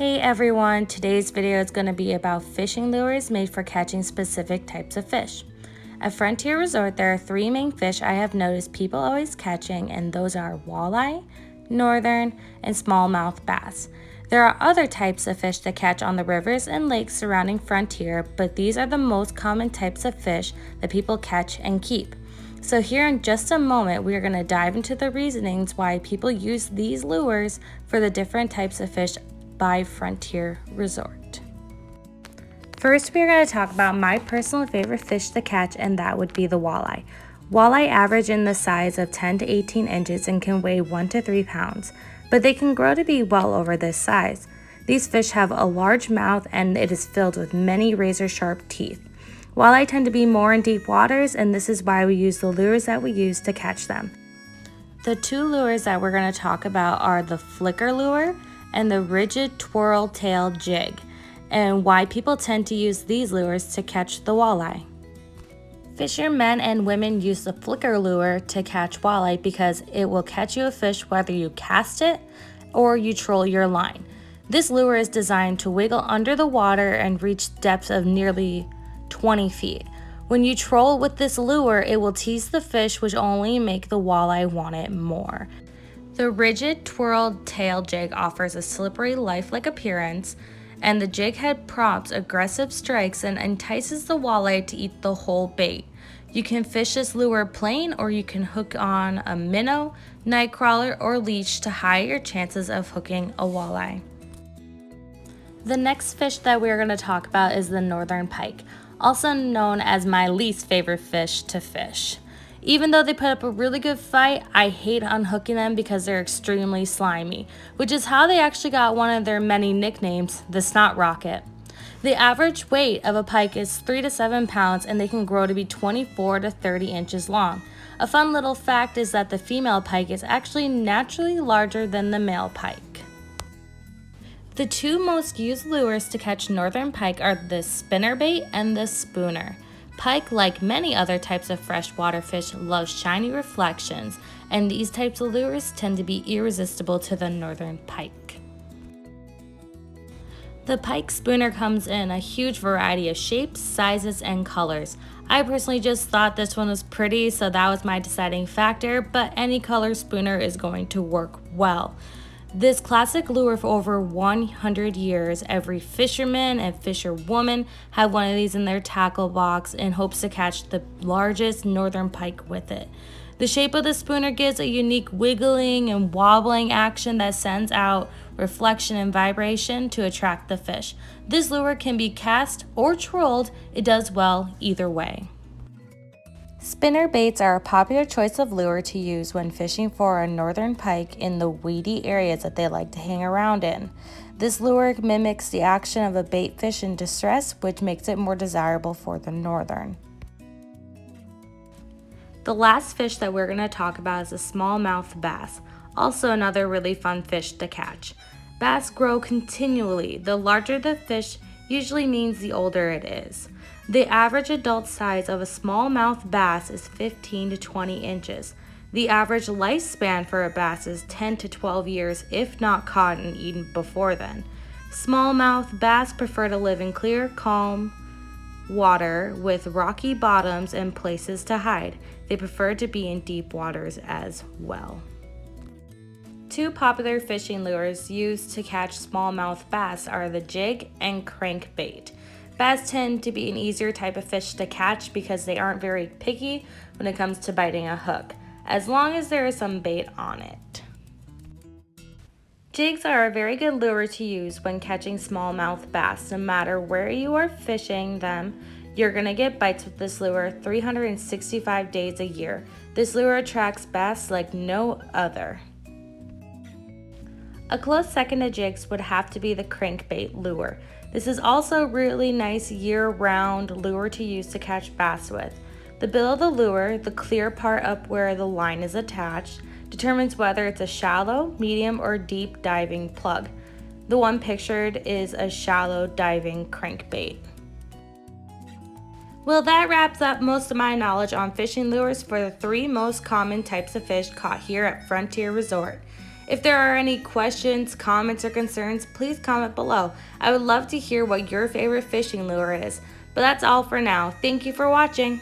Hey everyone, today's video is going to be about fishing lures made for catching specific types of fish. At Frontier Resort, there are three main fish I have noticed people always catching, and those are walleye, northern, and smallmouth bass. There are other types of fish that catch on the rivers and lakes surrounding Frontier, but these are the most common types of fish that people catch and keep. So here in just a moment, we are going to dive into the reasonings why people use these lures for the different types of fish by Frontier Resort. First, we are going to talk about my personal favorite fish to catch, and that would be the walleye. Walleye average in the size of 10 to 18 inches and can weigh 1 to 3 pounds, but they can grow to be well over this size. These fish have a large mouth and it is filled with many razor-sharp teeth. Walleye tend to be more in deep waters, and this is why we use the lures that we use to catch them. The two lures that we're going to talk about are the flicker lure and the rigid twirl tail jig, and why people tend to use these lures to catch the walleye. Fishermen and women use the flicker lure to catch walleye because it will catch you a fish whether you cast it or you troll your line. This lure is designed to wiggle under the water and reach depths of nearly 20 feet. When you troll with this lure, it will tease the fish, which only make the walleye want it more. The rigid twirled tail jig offers a slippery, lifelike appearance, and the jig head prompts aggressive strikes and entices the walleye to eat the whole bait. You can fish this lure plain, or you can hook on a minnow, nightcrawler, or leech to higher your chances of hooking a walleye. The next fish that we're going to talk about is the northern pike, also known as my least favorite fish to fish. Even though they put up a really good fight, I hate unhooking them because they're extremely slimy, which is how they actually got one of their many nicknames, the Snot Rocket. The average weight of a pike is 3 to 7 pounds, and they can grow to be 24 to 30 inches long. A fun little fact is that the female pike is actually naturally larger than the male pike. The two most used lures to catch northern pike are the spinnerbait and the spooner. Pike, like many other types of freshwater fish, love shiny reflections, and these types of lures tend to be irresistible to the northern pike. The pike spooner comes in a huge variety of shapes, sizes, and colors. I personally just thought this one was pretty, so that was my deciding factor, but any color spooner is going to work well. This classic lure for over 100 years, every fisherman and fisherwoman have one of these in their tackle box in hopes to catch the largest northern pike with it. The shape of the spooner gives a unique wiggling and wobbling action that sends out reflection and vibration to attract the fish. This lure can be cast or trolled. It does well either way. Spinner baits are a popular choice of lure to use when fishing for a northern pike in the weedy areas that they like to hang around in. This lure mimics the action of a bait fish in distress, which makes it more desirable for the northern. The last fish that we're going to talk about is the smallmouth bass, also another really fun fish to catch. Bass grow continually. The larger the fish usually means the older it is. The average adult size of a smallmouth bass is 15 to 20 inches. The average lifespan for a bass is 10 to 12 years if not caught and eaten before then. Smallmouth bass prefer to live in clear, calm water with rocky bottoms and places to hide. They prefer to be in deep waters as well. Two popular fishing lures used to catch smallmouth bass are the jig and crankbait. Bass tend to be an easier type of fish to catch because they aren't very picky when it comes to biting a hook, as long as there is some bait on it. Jigs are a very good lure to use when catching smallmouth bass. No matter where you are fishing them, you're going to get bites with this lure 365 days a year. This lure attracts bass like no other. A close second to jigs would have to be the crankbait lure. This is also a really nice year-round lure to use to catch bass with. The bill of the lure, the clear part up where the line is attached, determines whether it's a shallow, medium, or deep diving plug. The one pictured is a shallow diving crankbait. Well, that wraps up most of my knowledge on fishing lures for the three most common types of fish caught here at Frontier Resort. If there are any questions, comments, or concerns, please comment below. I would love to hear what your favorite fishing lure is. But that's all for now. Thank you for watching.